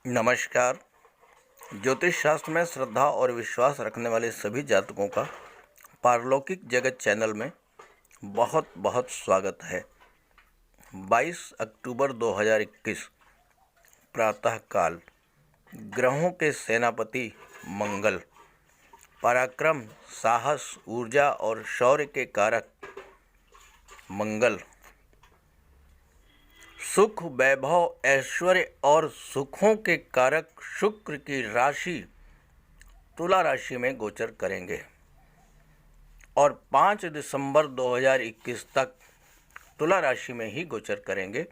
नमस्कार। ज्योतिष शास्त्र में श्रद्धा और विश्वास रखने वाले सभी जातकों का पारलौकिक जगत चैनल में बहुत बहुत स्वागत है। 22 अक्टूबर 2021 प्रातःकाल ग्रहों के सेनापति मंगल, पराक्रम, साहस, ऊर्जा और शौर्य के कारक मंगल, सुख, वैभव, ऐश्वर्य और सुखों के कारक शुक्र की राशि तुला राशि में गोचर करेंगे और 5 दिसंबर 2021 तक तुला राशि में ही गोचर करेंगे।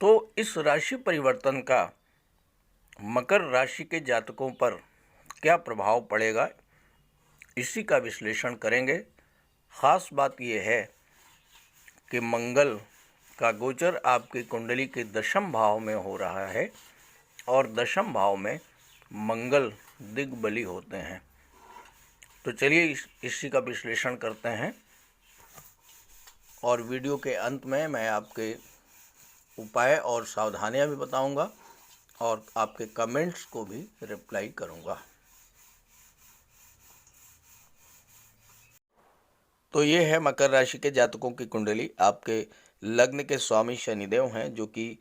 तो इस राशि परिवर्तन का मकर राशि के जातकों पर क्या प्रभाव पड़ेगा, इसी का विश्लेषण करेंगे। ख़ास बात यह है कि मंगल का गोचर आपकी कुंडली के दशम भाव में हो रहा है और दशम भाव में मंगल दिग्बली होते हैं। तो चलिए इसी का विश्लेषण करते हैं और वीडियो के अंत में मैं आपके उपाय और सावधानियां भी बताऊंगा और आपके कमेंट्स को भी रिप्लाई करूंगा। तो ये है मकर राशि के जातकों की कुंडली। आपके लग्न के स्वामी शनिदेव हैं जो कि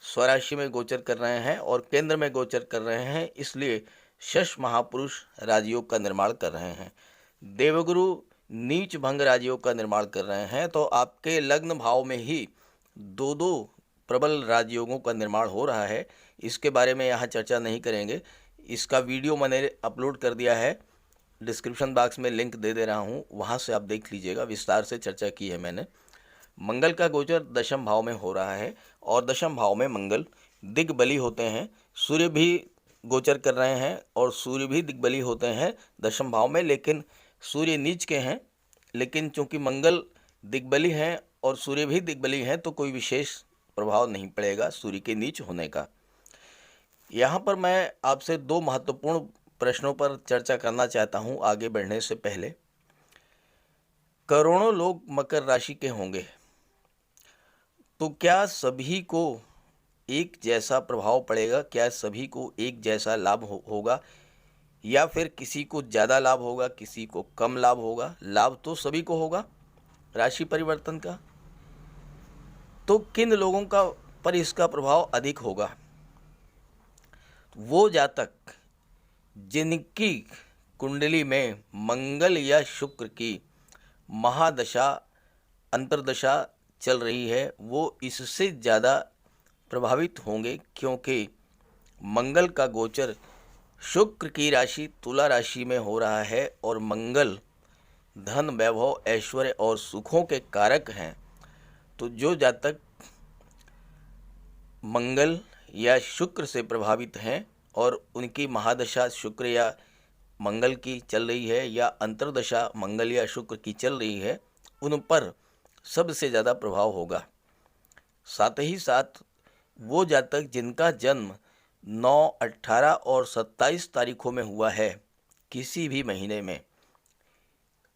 स्वराशि में गोचर कर रहे हैं और केंद्र में गोचर कर रहे हैं, इसलिए शश महापुरुष राजयोग का निर्माण कर रहे हैं। देवगुरु नीच भंग राजयोग का निर्माण कर रहे हैं। तो आपके लग्न भाव में ही दो दो प्रबल राजयोगों का निर्माण हो रहा है। इसके बारे में यहाँ चर्चा नहीं करेंगे। इसका वीडियो मैंने अपलोड कर दिया है, डिस्क्रिप्शन बॉक्स में लिंक दे दे रहा हूँ, वहाँ से आप देख लीजिएगा। विस्तार से चर्चा की है मैंने। मंगल का गोचर दशम भाव में हो रहा है और दशम भाव में मंगल दिग्बली होते हैं। सूर्य भी गोचर कर रहे हैं और सूर्य भी दिग्बली होते हैं दशम भाव में, लेकिन सूर्य नीच के हैं। लेकिन चूंकि मंगल दिग्बली हैं और सूर्य भी दिग्बली हैं तो कोई विशेष प्रभाव नहीं पड़ेगा सूर्य के नीच होने का। यहाँ पर मैं आपसे दो महत्वपूर्ण प्रश्नों पर चर्चा करना चाहता हूँ आगे बढ़ने से पहले। करोड़ों लोग मकर राशि के होंगे, तो क्या सभी को एक जैसा प्रभाव पड़ेगा? क्या सभी को एक जैसा लाभ होगा या फिर किसी को ज़्यादा लाभ होगा, किसी को कम लाभ होगा? लाभ तो सभी को होगा राशि परिवर्तन का। तो किन लोगों का पर इसका प्रभाव अधिक होगा? वो जातक जिनकी कुंडली में मंगल या शुक्र की महादशा अंतर्दशा चल रही है, वो इससे ज़्यादा प्रभावित होंगे, क्योंकि मंगल का गोचर शुक्र की राशि तुला राशि में हो रहा है और मंगल धन, वैभव, ऐश्वर्य और सुखों के कारक हैं। तो जो जातक मंगल या शुक्र से प्रभावित हैं और उनकी महादशा शुक्र या मंगल की चल रही है या अंतर्दशा मंगल या शुक्र की चल रही है, उन पर सबसे ज़्यादा प्रभाव होगा। साथ ही साथ वो जातक जिनका जन्म 9, 18 और 27 तारीखों में हुआ है, किसी भी महीने में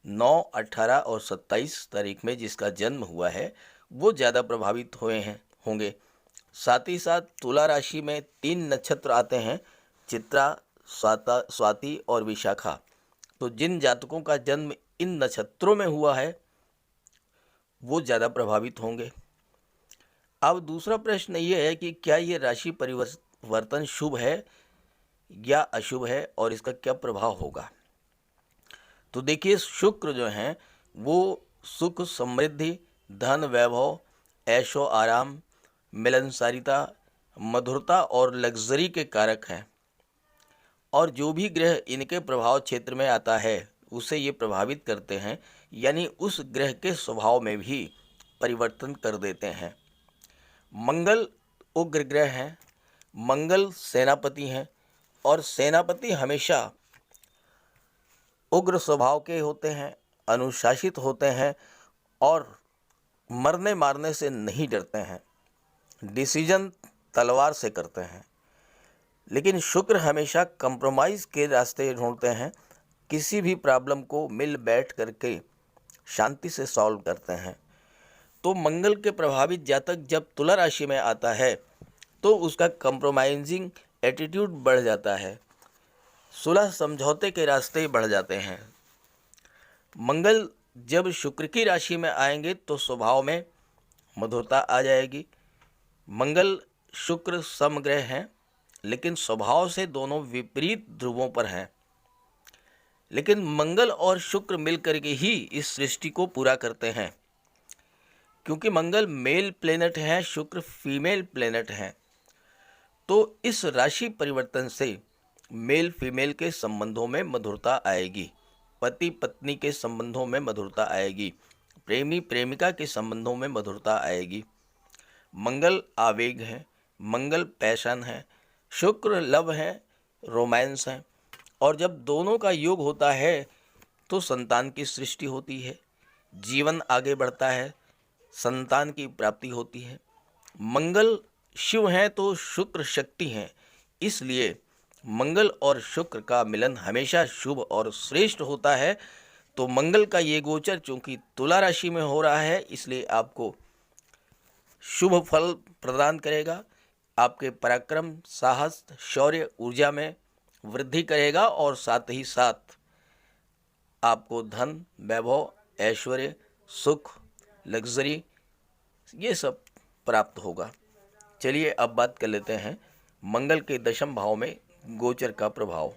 9, 18 और 27 तारीख में जिसका जन्म हुआ है, वो ज़्यादा प्रभावित होंगे। साथ ही साथ तुला राशि में 3 नक्षत्र आते हैं, चित्रा, स्वाति और विशाखा। तो जिन जातकों का जन्म इन नक्षत्रों में हुआ है वो ज़्यादा प्रभावित होंगे। अब दूसरा प्रश्न ये है कि क्या ये राशि परिवर्तन शुभ है या अशुभ है और इसका क्या प्रभाव होगा? तो देखिए, शुक्र जो हैं वो सुख, समृद्धि, धन, वैभव, ऐशो आराम, मिलनसारिता, मधुरता और लग्जरी के कारक हैं और जो भी ग्रह इनके प्रभाव क्षेत्र में आता है उसे ये प्रभावित करते हैं, यानी उस ग्रह के स्वभाव में भी परिवर्तन कर देते हैं। मंगल उग्र ग्रह हैं, मंगल सेनापति हैं और सेनापति हमेशा उग्र स्वभाव के होते हैं, अनुशासित होते हैं और मरने मारने से नहीं डरते हैं, डिसीजन तलवार से करते हैं। लेकिन शुक्र हमेशा कंप्रोमाइज़ के रास्ते ढूंढते हैं, किसी भी प्रॉब्लम को मिल बैठ करके शांति से सॉल्व करते हैं। तो मंगल के प्रभावित जातक जब तुला राशि में आता है तो उसका कंप्रोमाइजिंग एटीट्यूड बढ़ जाता है, सुलह समझौते के रास्ते बढ़ जाते हैं। मंगल जब शुक्र की राशि में आएंगे तो स्वभाव में मधुरता आ जाएगी। मंगल शुक्र समग्रह हैं, लेकिन स्वभाव से दोनों विपरीत ध्रुवों पर हैं। लेकिन मंगल और शुक्र मिलकर के ही इस सृष्टि को पूरा करते हैं, क्योंकि मंगल मेल प्लेनेट हैं, शुक्र फीमेल प्लेनेट हैं। तो इस राशि परिवर्तन से मेल फीमेल के संबंधों में मधुरता आएगी, पति पत्नी के संबंधों में मधुरता आएगी, प्रेमी प्रेमिका के संबंधों में मधुरता आएगी। मंगल आवेग है, मंगल पैशन है, शुक्र लव है, रोमांस है। और जब दोनों का योग होता है तो संतान की सृष्टि होती है, जीवन आगे बढ़ता है, संतान की प्राप्ति होती है। मंगल शिव हैं तो शुक्र शक्ति हैं, इसलिए मंगल और शुक्र का मिलन हमेशा शुभ और श्रेष्ठ होता है। तो मंगल का ये गोचर चूंकि तुला राशि में हो रहा है, इसलिए आपको शुभ फल प्रदान करेगा, आपके पराक्रम, साहस, शौर्य, ऊर्जा में वृद्धि करेगा और साथ ही साथ आपको धन, वैभव, ऐश्वर्य, सुख, लग्जरी ये सब प्राप्त होगा। चलिए अब बात कर लेते हैं मंगल के दशम भाव में गोचर का प्रभाव।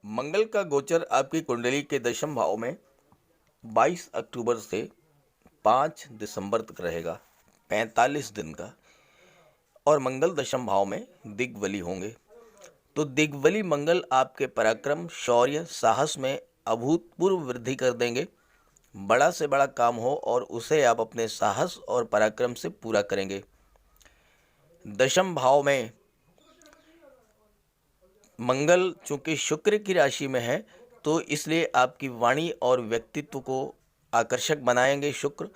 मंगल का गोचर आपकी कुंडली के दशम भाव में 22 अक्टूबर से 5 दिसंबर तक रहेगा, 45 दिन का। और मंगल दशम भाव में दिग्बली होंगे। तो दिग्बली मंगल आपके पराक्रम, शौर्य, साहस में अभूतपूर्व वृद्धि कर देंगे। बड़ा से बड़ा काम हो और उसे आप अपने साहस और पराक्रम से पूरा करेंगे। दशम भाव में मंगल चूंकि शुक्र की राशि में है, तो इसलिए आपकी वाणी और व्यक्तित्व को आकर्षक बनाएंगे शुक्र,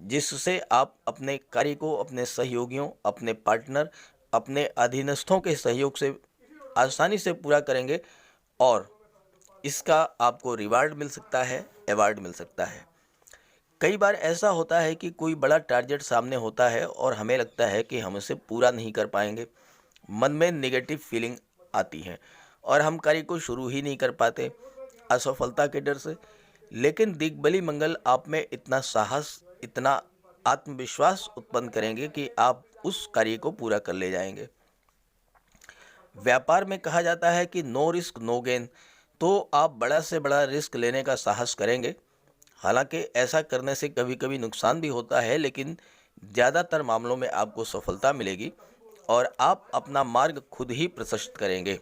जिससे आप अपने कार्य को अपने सहयोगियों, अपने पार्टनर, अपने अधीनस्थों के सहयोग से आसानी से पूरा करेंगे और इसका आपको रिवार्ड मिल सकता है, अवार्ड मिल सकता है। कई बार ऐसा होता है कि कोई बड़ा टारगेट सामने होता है और हमें लगता है कि हम इसे पूरा नहीं कर पाएंगे, मन में नेगेटिव फीलिंग आती है और हम कार्य को शुरू ही नहीं कर पाते असफलता के डर से। लेकिन दिग्बली मंगल आप में इतना साहस, इतना आत्मविश्वास उत्पन्न करेंगे कि आप उस कार्य को पूरा कर ले जाएंगे। व्यापार में कहा जाता है कि नो रिस्क नो गेन, तो आप बड़ा से बड़ा रिस्क लेने का साहस करेंगे। हालांकि ऐसा करने से कभी कभी नुकसान भी होता है, लेकिन ज़्यादातर मामलों में आपको सफलता मिलेगी और आप अपना मार्ग खुद ही प्रशस्त करेंगे।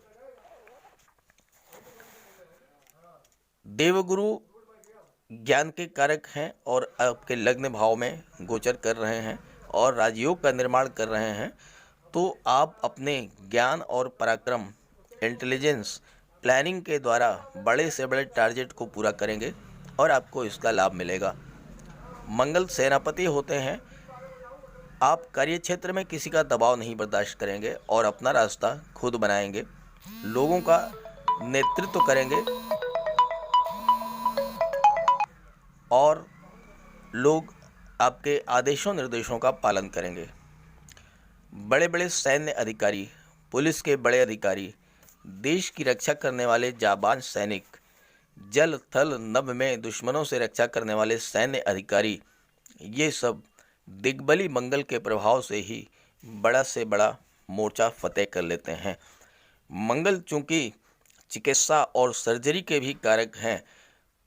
देवगुरु ज्ञान के कारक हैं और आपके लग्न भाव में गोचर कर रहे हैं और राजयोग का निर्माण कर रहे हैं। तो आप अपने ज्ञान और पराक्रम, इंटेलिजेंस, प्लानिंग के द्वारा बड़े से बड़े टारगेट को पूरा करेंगे और आपको इसका लाभ मिलेगा। मंगल सेनापति होते हैं। आप कार्य क्षेत्र में किसी का दबाव नहीं बर्दाश्त करेंगे और अपना रास्ता खुद बनाएंगे, लोगों का नेतृत्व करेंगे और लोग आपके आदेशों निर्देशों का पालन करेंगे। बड़े बड़े सैन्य अधिकारी, पुलिस के बड़े अधिकारी, देश की रक्षा करने वाले जाबाज सैनिक, जल थल नभ में दुश्मनों से रक्षा करने वाले सैन्य अधिकारी, ये सब दिग्बली मंगल के प्रभाव से ही बड़ा से बड़ा मोर्चा फतेह कर लेते हैं। मंगल चूंकि चिकित्सा और सर्जरी के भी कारक हैं,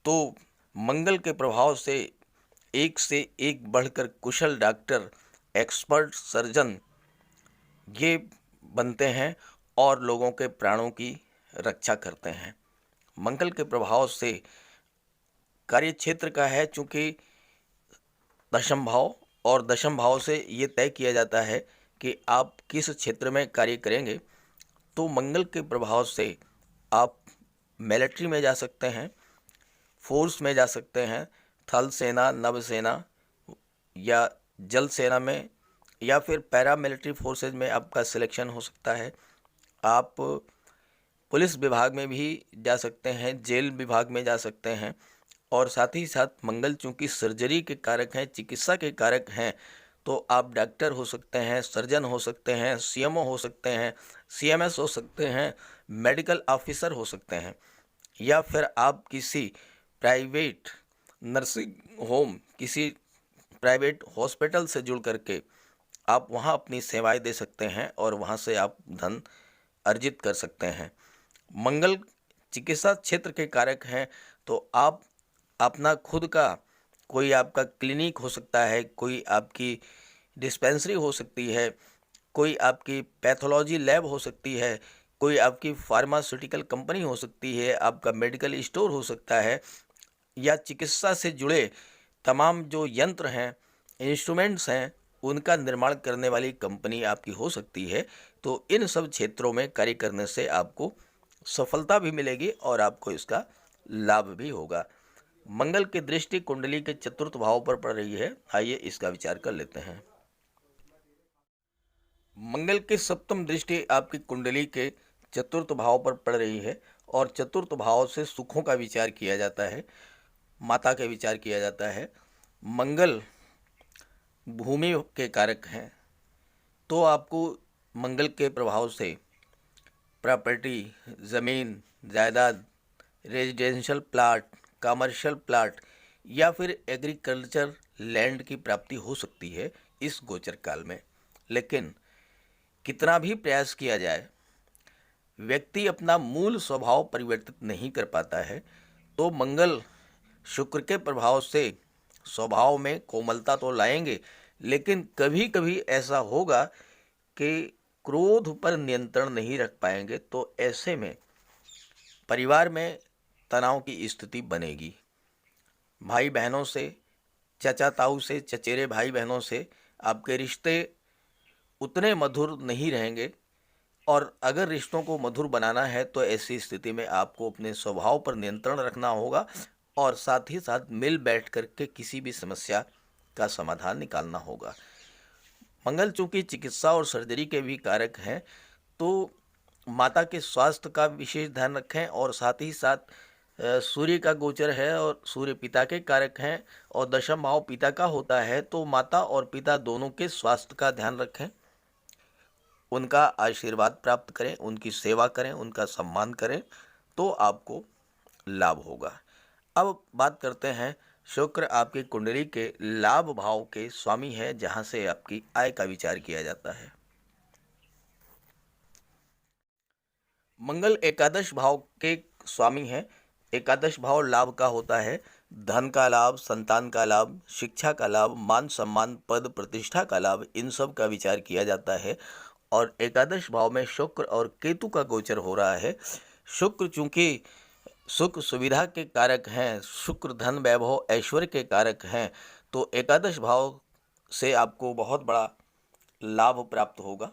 तो मंगल के प्रभाव से एक बढ़कर कुशल डॉक्टर, एक्सपर्ट सर्जन ये बनते हैं और लोगों के प्राणों की रक्षा करते हैं। मंगल के प्रभाव से कार्य क्षेत्र का है चूँकि दशम भाव, और दशम भाव से ये तय किया जाता है कि आप किस क्षेत्र में कार्य करेंगे। तो मंगल के प्रभाव से आप मिलिट्री में जा सकते हैं, फोर्स में जा सकते हैं, थल सेना, नभ सेना या जल सेना में, या फिर पैरा मिलिट्री फोर्सेज में आपका सिलेक्शन हो सकता है। आप पुलिस विभाग में भी जा सकते हैं, जेल विभाग में जा सकते हैं। और साथ ही साथ मंगल चूंकि सर्जरी के कारक हैं, चिकित्सा के कारक हैं, तो आप डॉक्टर हो सकते हैं, सर्जन हो सकते हैं, सीएमओ हो सकते हैं, सीएमएस हो सकते हैं, मेडिकल ऑफिसर हो सकते हैं, या फिर आप किसी प्राइवेट नर्सिंग होम, किसी प्राइवेट हॉस्पिटल से जुड़ करके आप वहाँ अपनी सेवाएं दे सकते हैं और वहाँ से आप धन अर्जित कर सकते हैं। मंगल चिकित्सा क्षेत्र के कारक हैं, तो आप अपना खुद का कोई आपका क्लिनिक हो सकता है, कोई आपकी डिस्पेंसरी हो सकती है, कोई आपकी पैथोलॉजी लैब हो सकती है, कोई आपकी फार्मास्यूटिकल कंपनी हो सकती है, आपका मेडिकल स्टोर हो सकता है, या चिकित्सा से जुड़े तमाम जो यंत्र हैं, इंस्ट्रूमेंट्स हैं, उनका निर्माण करने वाली कंपनी आपकी हो सकती है। तो इन सब क्षेत्रों में कार्य करने से आपको सफलता भी मिलेगी और आपको इसका लाभ भी होगा। मंगल की दृष्टि कुंडली के चतुर्थ भाव पर पड़ रही है, आइए इसका विचार कर लेते हैं। मंगल की सप्तम दृष्टि आपकी कुंडली के चतुर्थ भाव पर पड़ रही है और चतुर्थ भाव से सुखों का विचार किया जाता है, माता का विचार किया जाता है। मंगल भूमि के कारक हैं, तो आपको मंगल के प्रभाव से प्रॉपर्टी, ज़मीन, जायदाद, रेजिडेंशियल प्लाट, कमर्शियल प्लाट या फिर एग्रीकल्चर लैंड की प्राप्ति हो सकती है इस गोचर काल में। लेकिन कितना भी प्रयास किया जाए, व्यक्ति अपना मूल स्वभाव परिवर्तित नहीं कर पाता है। तो मंगल शुक्र के प्रभाव से स्वभाव में कोमलता तो लाएंगे, लेकिन कभी कभी ऐसा होगा कि क्रोध पर नियंत्रण नहीं रख पाएंगे। तो ऐसे में परिवार में तनाव की स्थिति बनेगी। भाई बहनों से, चाचा ताऊ से, चचेरे भाई बहनों से आपके रिश्ते उतने मधुर नहीं रहेंगे, और अगर रिश्तों को मधुर बनाना है तो ऐसी स्थिति में आपको अपने स्वभाव पर नियंत्रण रखना होगा और साथ ही साथ मिल बैठ करके किसी भी समस्या का समाधान निकालना होगा। मंगल चूंकि चिकित्सा और सर्जरी के भी कारक हैं, तो माता के स्वास्थ्य का विशेष ध्यान रखें। और साथ ही साथ सूर्य का गोचर है और सूर्य पिता के कारक हैं और दशम भाव पिता का होता है, तो माता और पिता दोनों के स्वास्थ्य का ध्यान रखें, उनका आशीर्वाद प्राप्त करें, उनकी सेवा करें, उनका सम्मान करें, तो आपको लाभ होगा। अब बात करते हैं, शुक्र आपकी कुंडली के लाभ भाव के स्वामी है, जहां से आपकी आय का विचार किया जाता है। मंगल एकादश भाव के स्वामी हैं। एकादश भाव लाभ का होता है। धन का लाभ, संतान का लाभ, शिक्षा का लाभ, मान सम्मान, पद प्रतिष्ठा का लाभ, इन सब का विचार किया जाता है। और एकादश भाव में शुक्र और केतु का गोचर हो रहा है। शुक्र चूंकि सुख सुविधा के कारक हैं, शुक्र धन वैभव ऐश्वर्य के कारक हैं, तो एकादश भाव से आपको बहुत बड़ा लाभ प्राप्त होगा।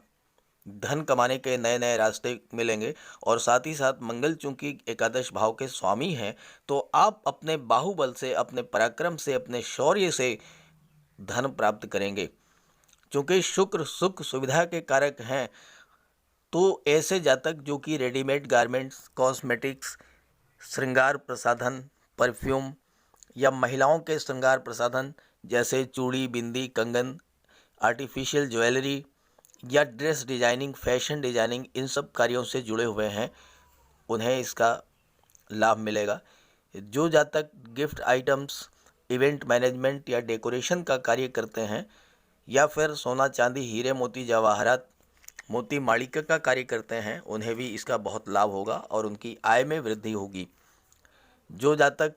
धन कमाने के नए नए रास्ते मिलेंगे। और साथ ही साथ मंगल चूंकि एकादश भाव के स्वामी हैं, तो आप अपने बाहुबल से, अपने पराक्रम से, अपने शौर्य से धन प्राप्त करेंगे। चूंकि शुक्र सुख सुविधा के कारक हैं, तो ऐसे जातक जो कि रेडीमेड गारमेंट्स, कॉस्मेटिक्स, श्रृंगार प्रसाधन, परफ्यूम या महिलाओं के श्रृंगार प्रसाधन जैसे चूड़ी, बिंदी, कंगन, आर्टिफिशियल ज्वेलरी या ड्रेस डिजाइनिंग, फैशन डिजाइनिंग, इन सब कार्यों से जुड़े हुए हैं, उन्हें इसका लाभ मिलेगा। जो जातक गिफ्ट आइटम्स, इवेंट मैनेजमेंट या डेकोरेशन का कार्य करते हैं, या फिर सोना चांदी, हीरे मोती जवाहरात, मोती माणिक्य का कार्य करते हैं, उन्हें भी इसका बहुत लाभ होगा और उनकी आय में वृद्धि होगी। जो जातक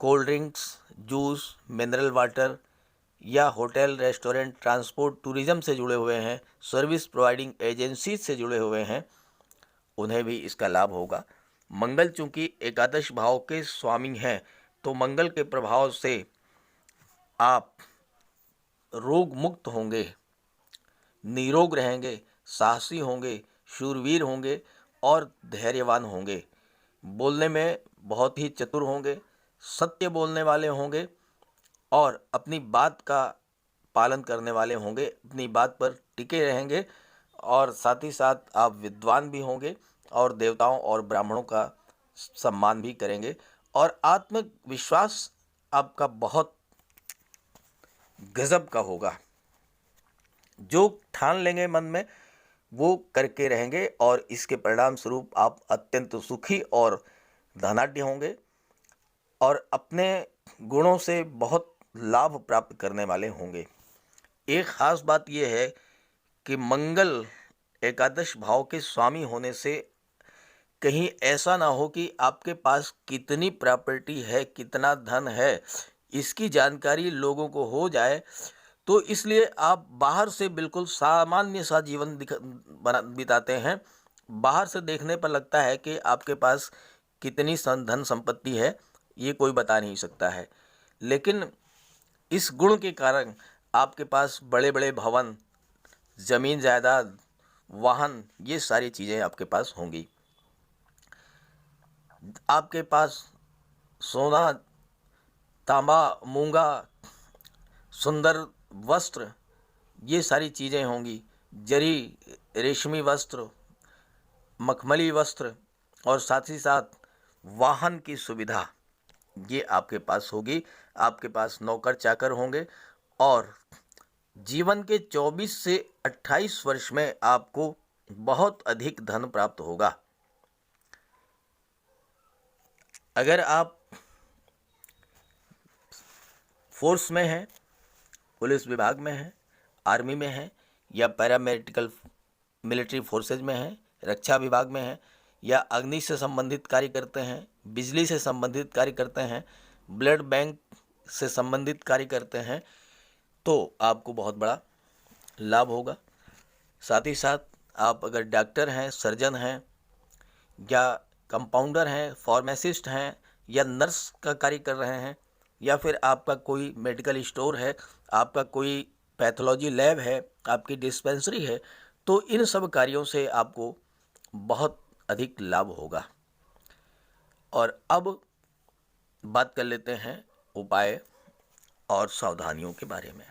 cold drinks, juice, mineral water या होटल, रेस्टोरेंट, ट्रांसपोर्ट, टूरिज्म से जुड़े हुए हैं, सर्विस प्रोवाइडिंग एजेंसी से जुड़े हुए हैं, उन्हें भी इसका लाभ होगा। मंगल चूंकि एकादश भाव के स्वामी हैं, तो मंगल के प्रभाव से आप रोग मुक्त होंगे, निरोग रहेंगे, साहसी होंगे, शूरवीर होंगे और धैर्यवान होंगे। बोलने में बहुत ही चतुर होंगे, सत्य बोलने वाले होंगे और अपनी बात का पालन करने वाले होंगे, अपनी बात पर टिके रहेंगे। और साथ ही साथ आप विद्वान भी होंगे और देवताओं और ब्राह्मणों का सम्मान भी करेंगे। और आत्मविश्वास आपका बहुत गजब का होगा। जो ठान लेंगे मन में वो करके रहेंगे और इसके परिणाम स्वरूप आप अत्यंत सुखी और धनाढ्य होंगे और अपने गुणों से बहुत लाभ प्राप्त करने वाले होंगे। एक खास बात यह है कि मंगल एकादश भाव के स्वामी होने से कहीं ऐसा ना हो कि आपके पास कितनी प्रॉपर्टी है, कितना धन है, इसकी जानकारी लोगों को हो जाए, तो इसलिए आप बाहर से बिल्कुल सामान्य सा जीवन बिताते हैं। बाहर से देखने पर लगता है कि आपके पास कितनी धन संपत्ति है, ये कोई बता नहीं सकता है। लेकिन इस गुण के कारण आपके पास बड़े बड़े भवन, ज़मीन जायदाद, वाहन, ये सारी चीज़ें आपके पास होंगी। आपके पास सोना, तांबा, मूंगा, सुंदर वस्त्र, ये सारी चीज़ें होंगी। जरी, रेशमी वस्त्र, मखमली वस्त्र और साथ ही साथ वाहन की सुविधा ये आपके पास होगी। आपके पास नौकर चाकर होंगे और जीवन के 24 से 28 वर्ष में आपको बहुत अधिक धन प्राप्त होगा। अगर आप फोर्स में हैं, पुलिस विभाग में हैं, आर्मी में हैं या पैरामेडिकल मिलिट्री फोर्सेज में हैं, रक्षा विभाग में हैं या अग्नि से संबंधित कार्य करते हैं, बिजली से संबंधित कार्य करते हैं, ब्लड बैंक से संबंधित कार्य करते हैं, तो आपको बहुत बड़ा लाभ होगा। साथ ही साथ आप अगर डॉक्टर हैं, सर्जन हैं या कंपाउंडर हैं, फार्मासिस्ट हैं या नर्स का कार्य कर रहे हैं या फिर आपका कोई मेडिकल स्टोर है, आपका कोई पैथोलॉजी लैब है, आपकी डिस्पेंसरी है, तो इन सब कार्यों से आपको बहुत अधिक लाभ होगा। और अब बात कर लेते हैं उपाय और सावधानियों के बारे में।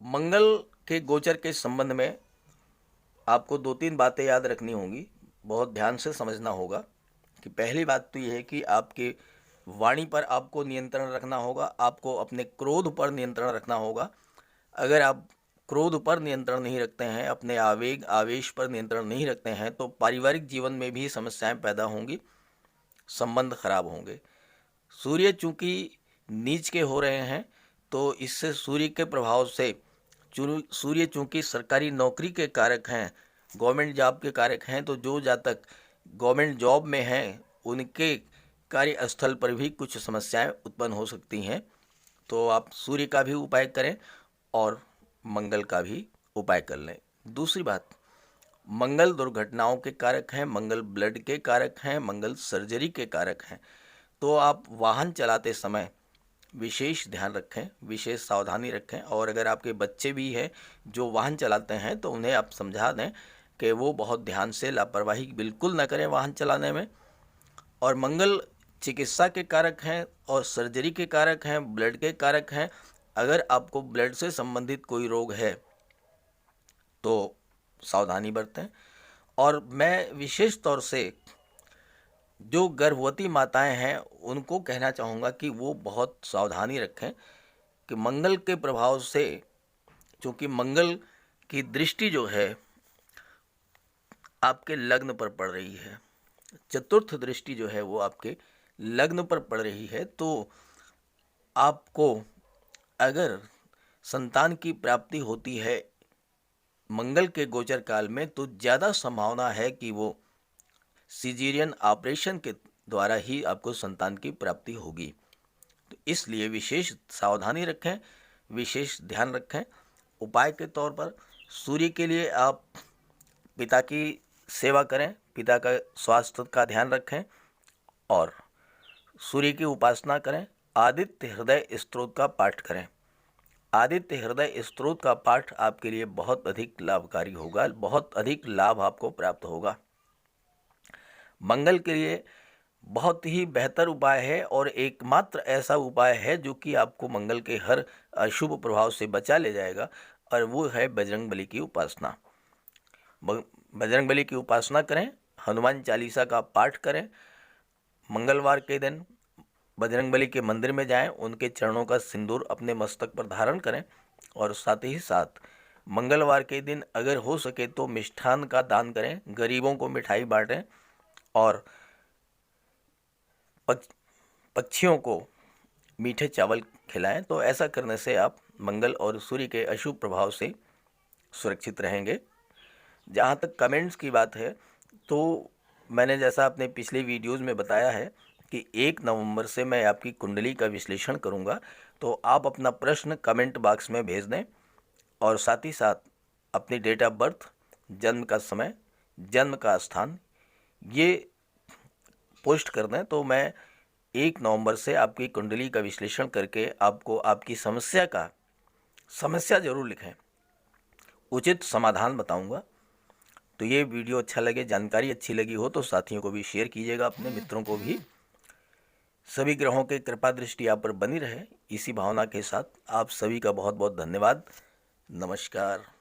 मंगल के गोचर के संबंध में आपको 2-3 बातें याद रखनी होंगी, बहुत ध्यान से समझना होगा। कि पहली बात तो यह है कि आपके वाणी पर आपको नियंत्रण रखना होगा, आपको अपने क्रोध पर नियंत्रण रखना होगा। अगर आप क्रोध पर नियंत्रण नहीं रखते हैं, अपने आवेग आवेश पर नियंत्रण नहीं रखते हैं, तो पारिवारिक जीवन में भी समस्याएं पैदा होंगी, संबंध खराब होंगे। सूर्य चूंकि नीच के हो रहे हैं, तो इससे सूर्य के प्रभाव से सूर्य चूंकि सरकारी नौकरी के कारक हैं, गवर्नमेंट जॉब के कारक हैं, तो जो जातक गवर्नमेंट जॉब में हैं उनके कार्यस्थल पर भी कुछ समस्याएं उत्पन्न हो सकती हैं। तो आप सूर्य का भी उपाय करें और मंगल का भी उपाय कर लें। दूसरी बात, मंगल दुर्घटनाओं के कारक हैं, मंगल ब्लड के कारक हैं, मंगल सर्जरी के कारक हैं। तो आप वाहन चलाते समय विशेष ध्यान रखें, विशेष सावधानी रखें। और अगर आपके बच्चे भी हैं जो वाहन चलाते हैं, तो उन्हें आप समझा दें कि वो बहुत ध्यान से, लापरवाही बिल्कुल न करें वाहन चलाने में। और मंगल चिकित्सा के कारक हैं और सर्जरी के कारक हैं, ब्लड के कारक हैं। अगर आपको ब्लड से संबंधित कोई रोग है तो सावधानी बरतें। और मैं विशेष तौर से जो गर्भवती माताएं हैं उनको कहना चाहूँगा कि वो बहुत सावधानी रखें कि मंगल के प्रभाव से, क्योंकि मंगल की दृष्टि जो है आपके लग्न पर पड़ रही है, चतुर्थ दृष्टि जो है वो आपके लग्न पर पड़ रही है, तो आपको अगर संतान की प्राप्ति होती है मंगल के गोचर काल में, तो ज़्यादा संभावना है कि वो सिजेरियन ऑपरेशन के द्वारा ही आपको संतान की प्राप्ति होगी। तो इसलिए विशेष सावधानी रखें, विशेष ध्यान रखें। उपाय के तौर पर सूर्य के लिए आप पिता की सेवा करें, पिता का स्वास्थ्य का ध्यान रखें और सूर्य की उपासना करें। आदित्य हृदय स्तोत्र का पाठ करें। आदित्य हृदय स्तोत्र का पाठ आपके लिए बहुत अधिक लाभकारी होगा, बहुत अधिक लाभ आपको प्राप्त होगा। मंगल के लिए बहुत ही बेहतर उपाय है और एकमात्र ऐसा उपाय है जो कि आपको मंगल के हर अशुभ प्रभाव से बचा ले जाएगा, और वो है बजरंगबली की उपासना। बजरंगबली की उपासना करें, हनुमान चालीसा का पाठ करें। मंगलवार के दिन बजरंगबली के मंदिर में जाएं, उनके चरणों का सिंदूर अपने मस्तक पर धारण करें और साथ ही साथ मंगलवार के दिन अगर हो सके तो मिष्ठान का दान करें, गरीबों को मिठाई बांटें और पक्षियों को मीठे चावल खिलाएं। तो ऐसा करने से आप मंगल और सूर्य के अशुभ प्रभाव से सुरक्षित रहेंगे। जहाँ तक कमेंट्स की बात है, तो मैंने जैसा अपने पिछले वीडियोज़ में बताया है कि 1 नवंबर से मैं आपकी कुंडली का विश्लेषण करूँगा। तो आप अपना प्रश्न कमेंट बॉक्स में भेज दें और साथ ही साथ अपनी डेट ऑफ बर्थ, जन्म का समय, जन्म का स्थान ये पोस्ट कर दें। तो मैं 1 नवंबर से आपकी कुंडली का विश्लेषण करके आपको आपकी समस्या ज़रूर लिखें, उचित समाधान बताऊंगा। तो ये वीडियो अच्छा लगे, जानकारी अच्छी लगी हो तो साथियों को भी शेयर कीजिएगा, अपने मित्रों को भी। सभी ग्रहों की कृपा दृष्टि आप पर बनी रहे, इसी भावना के साथ आप सभी का बहुत बहुत धन्यवाद। नमस्कार।